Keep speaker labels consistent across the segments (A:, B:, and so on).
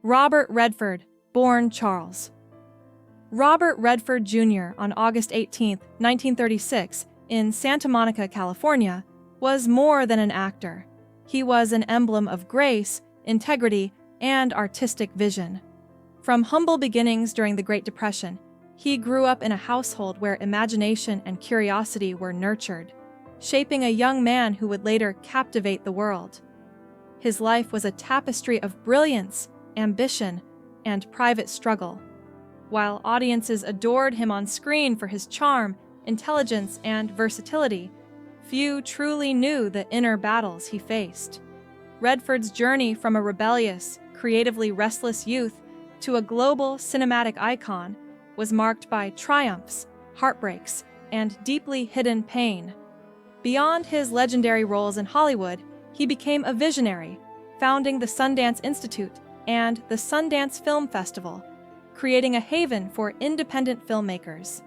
A: Robert Redford, born Charles. Robert Redford Jr. on August 18, 1936, in Santa Monica, California, was more than an actor. He was an emblem of grace, integrity, and artistic vision. From humble beginnings during the Great Depression, he grew up in a household where imagination and curiosity were nurtured, shaping a young man who would later captivate the world. His life was a tapestry of brilliance, ambition, and private struggle. While audiences adored him on screen for his charm, intelligence, and versatility, few truly knew the inner battles he faced. Redford's journey from a rebellious, creatively restless youth to a global cinematic icon was marked by triumphs, heartbreaks, and deeply hidden pain. Beyond his legendary roles in Hollywood, he became a visionary, founding the Sundance Institute and the Sundance Film Festival, creating a haven for independent filmmakers.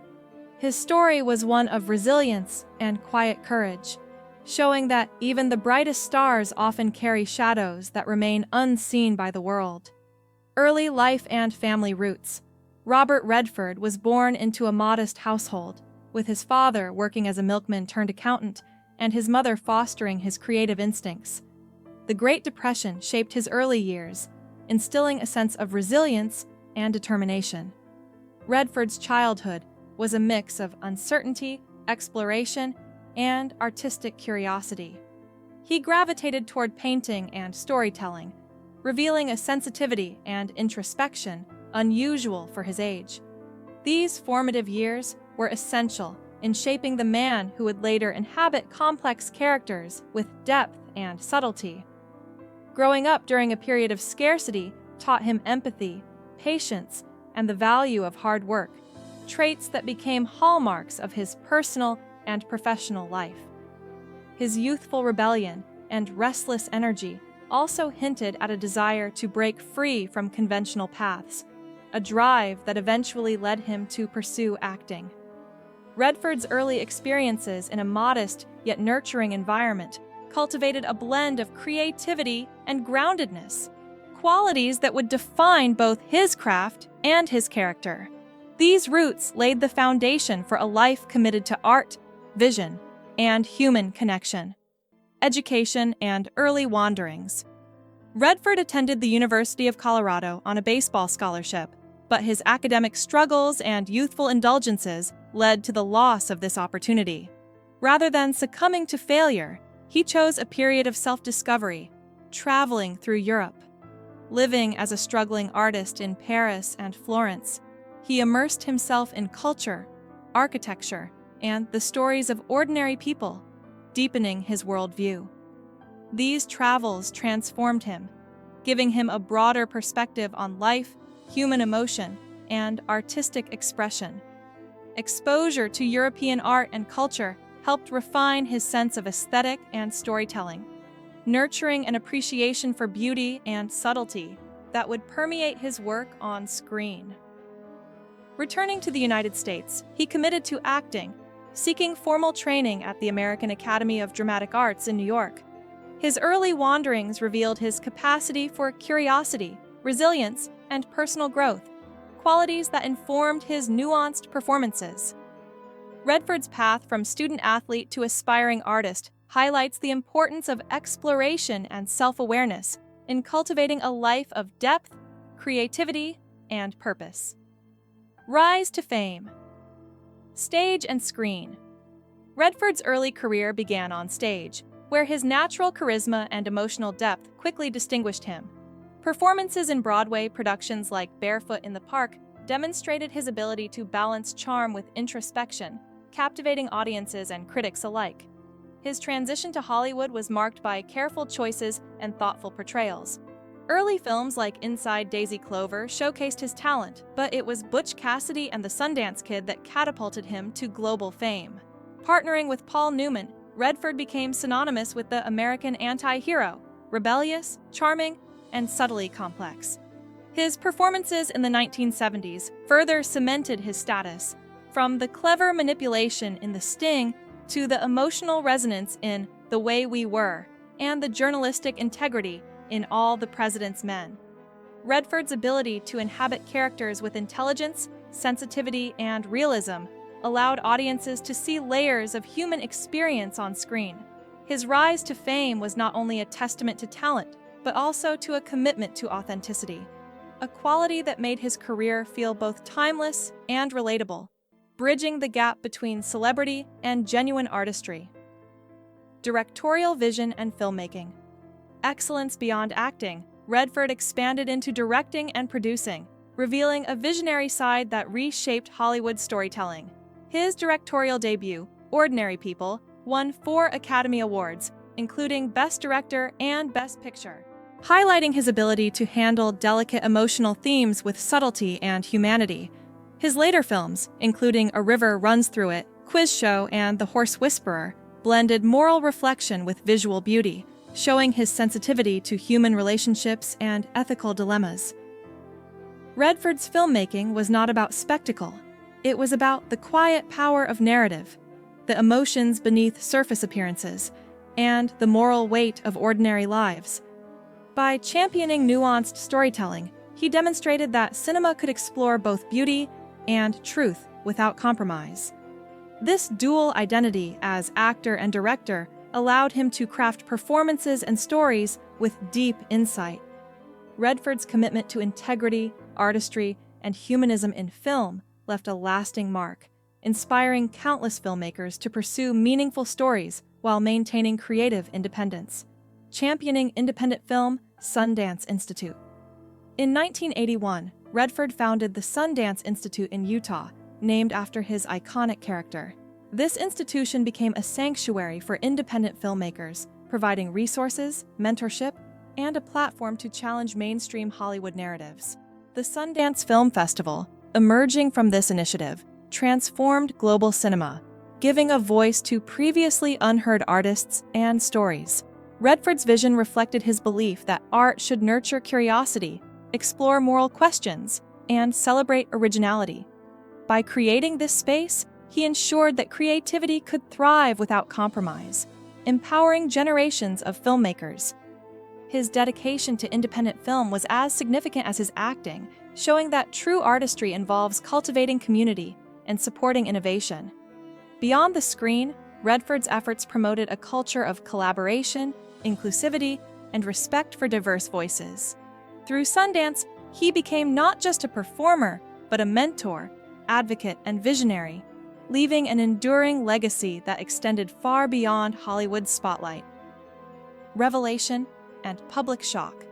A: His story was one of resilience and quiet courage, showing that even the brightest stars often carry shadows that remain unseen by the world. Early life and family roots. Robert Redford was born into a modest household, with his father working as a milkman turned accountant and his mother fostering his creative instincts. The Great Depression shaped his early years, instilling a sense of resilience and determination. Redford's childhood was a mix of uncertainty, exploration, and artistic curiosity. He gravitated toward painting and storytelling, revealing a sensitivity and introspection unusual for his age. These formative years were essential in shaping the man who would later inhabit complex characters with depth and subtlety. Growing up during a period of scarcity taught him empathy, patience, and the value of hard work, traits that became hallmarks of his personal and professional life. His youthful rebellion and restless energy also hinted at a desire to break free from conventional paths, a drive that eventually led him to pursue acting. Redford's early experiences in a modest yet nurturing environment cultivated a blend of creativity and groundedness, qualities that would define both his craft and his character. These roots laid the foundation for a life committed to art, vision, and human connection. Education and early wanderings. Redford attended the University of Colorado on a baseball scholarship, but his academic struggles and youthful indulgences led to the loss of this opportunity. Rather than succumbing to failure, he chose a period of self-discovery, traveling through Europe. Living as a struggling artist in Paris and Florence, he immersed himself in culture, architecture, and the stories of ordinary people, deepening his worldview. These travels transformed him, giving him a broader perspective on life, human emotion, and artistic expression. Exposure to European art and culture helped refine his sense of aesthetic and storytelling, nurturing an appreciation for beauty and subtlety that would permeate his work on screen. Returning to the United States, he committed to acting, seeking formal training at the American Academy of Dramatic Arts in New York. His early wanderings revealed his capacity for curiosity, resilience, and personal growth, qualities that informed his nuanced performances. Redford's path from student athlete to aspiring artist highlights the importance of exploration and self-awareness in cultivating a life of depth, creativity, and purpose. Rise to fame. Stage and screen. Redford's early career began on stage, where his natural charisma and emotional depth quickly distinguished him. Performances in Broadway productions like Barefoot in the Park demonstrated his ability to balance charm with introspection, captivating audiences and critics alike. His transition to Hollywood was marked by careful choices and thoughtful portrayals. Early films like Inside Daisy Clover showcased his talent, but it was Butch Cassidy and the Sundance Kid that catapulted him to global fame. Partnering with Paul Newman, Redford became synonymous with the American anti-hero, rebellious, charming, and subtly complex. His performances in the 1970s further cemented his status, from the clever manipulation in The Sting to the emotional resonance in The Way We Were and the journalistic integrity in All the President's Men. Redford's ability to inhabit characters with intelligence, sensitivity, and realism allowed audiences to see layers of human experience on screen. His rise to fame was not only a testament to talent, but also to a commitment to authenticity, a quality that made his career feel both timeless and relatable, bridging the gap between celebrity and genuine artistry. Directorial vision and filmmaking. Excellence beyond acting, Redford expanded into directing and producing, revealing a visionary side that reshaped Hollywood storytelling. His directorial debut, Ordinary People, won 4 Academy Awards, including Best Director and Best Picture, highlighting his ability to handle delicate emotional themes with subtlety and humanity. His later films, including A River Runs Through It, Quiz Show, and The Horse Whisperer, blended moral reflection with visual beauty, showing his sensitivity to human relationships and ethical dilemmas. Redford's filmmaking was not about spectacle. It was about the quiet power of narrative, the emotions beneath surface appearances, and the moral weight of ordinary lives. By championing nuanced storytelling, he demonstrated that cinema could explore both beauty and truth without compromise. This dual identity as actor and director allowed him to craft performances and stories with deep insight. Redford's commitment to integrity, artistry, and humanism in film left a lasting mark, inspiring countless filmmakers to pursue meaningful stories while maintaining creative independence. Championing independent film, Sundance Institute. In 1981, Redford founded the Sundance Institute in Utah, named after his iconic character. This institution became a sanctuary for independent filmmakers, providing resources, mentorship, and a platform to challenge mainstream Hollywood narratives. The Sundance Film Festival, emerging from this initiative, transformed global cinema, giving a voice to previously unheard artists and stories. Redford's vision reflected his belief that art should nurture curiosity, explore moral questions, and celebrate originality. By creating this space, he ensured that creativity could thrive without compromise, empowering generations of filmmakers. His dedication to independent film was as significant as his acting, showing that true artistry involves cultivating community and supporting innovation. Beyond the screen, Redford's efforts promoted a culture of collaboration, inclusivity, and respect for diverse voices. Through Sundance, he became not just a performer, but a mentor, advocate, and visionary, leaving an enduring legacy that extended far beyond Hollywood's spotlight. Revelation and public shock.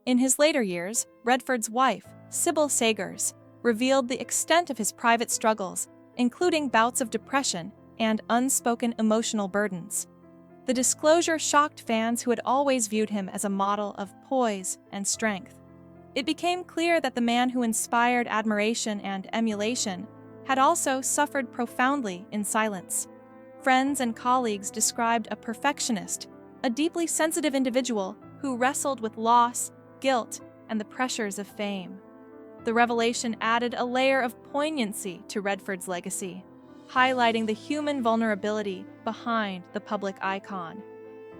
A: In his later years, Redford's wife, Sybil Sagers, revealed the extent of his private struggles, including bouts of depression and unspoken emotional burdens. The disclosure shocked fans who had always viewed him as a model of poise and strength. It became clear that the man who inspired admiration and emulation had also suffered profoundly in silence. Friends and colleagues described a perfectionist, a deeply sensitive individual who wrestled with loss, guilt, and the pressures of fame. The revelation added a layer of poignancy to Redford's legacy, highlighting the human vulnerability behind the public icon.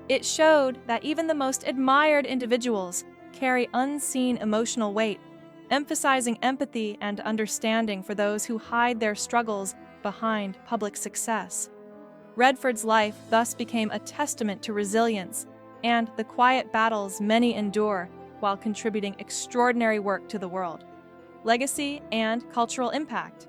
A: It showed that even the most admired individuals carry unseen emotional weight, emphasizing empathy and understanding for those who hide their struggles behind public success. Redford's life thus became a testament to resilience and the quiet battles many endure while contributing extraordinary work to the world. Legacy and cultural impact.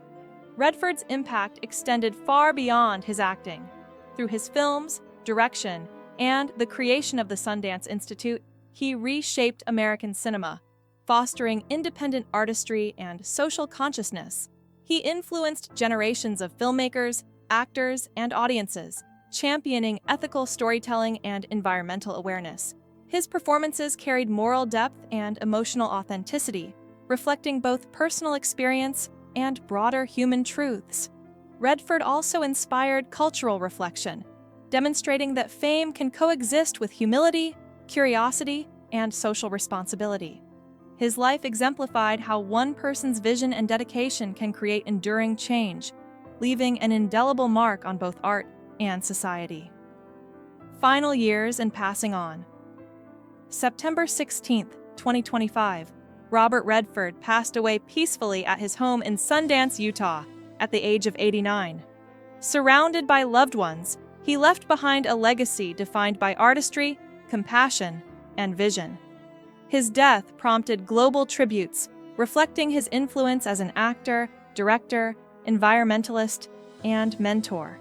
A: Redford's impact extended far beyond his acting. Through his films, direction, and the creation of the Sundance Institute, he reshaped American cinema, fostering independent artistry and social consciousness. He influenced generations of filmmakers, actors, and audiences, championing ethical storytelling and environmental awareness. His performances carried moral depth and emotional authenticity, reflecting both personal experience and broader human truths. Redford also inspired cultural reflection, demonstrating that fame can coexist with humility, curiosity, and social responsibility. His life exemplified how one person's vision and dedication can create enduring change, leaving an indelible mark on both art and society. Final years and passing on. September 16, 2025, Robert Redford passed away peacefully at his home in Sundance, Utah, at the age of 89. Surrounded by loved ones, he left behind a legacy defined by artistry, compassion, and vision. His death prompted global tributes, reflecting his influence as an actor, director, environmentalist, and mentor.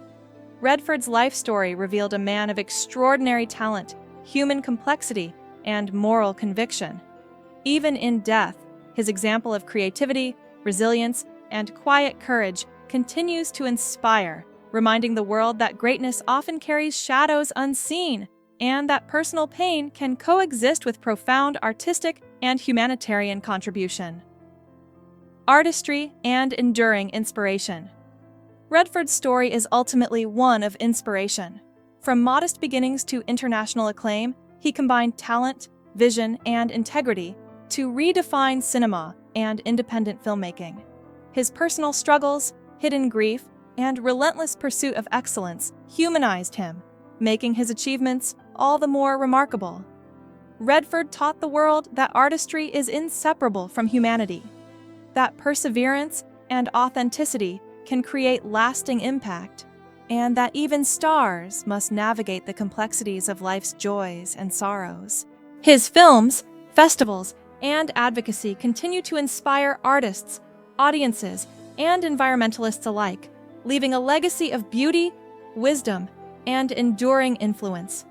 A: Redford's life story revealed a man of extraordinary talent, human complexity, and moral conviction. Even in death, his example of creativity, resilience, and quiet courage continues to inspire, reminding the world that greatness often carries shadows unseen, and that personal pain can coexist with profound artistic and humanitarian contribution. Artistry and enduring inspiration. Redford's story is ultimately one of inspiration. From modest beginnings to international acclaim, he combined talent, vision, and integrity to redefine cinema and independent filmmaking. His personal struggles, hidden grief, and relentless pursuit of excellence humanized him, making his achievements all the more remarkable. Redford taught the world that artistry is inseparable from humanity, that perseverance and authenticity can create lasting impact, and that even stars must navigate the complexities of life's joys and sorrows. His films, festivals, and advocacy continue to inspire artists, audiences, and environmentalists alike, leaving a legacy of beauty, wisdom, and enduring influence.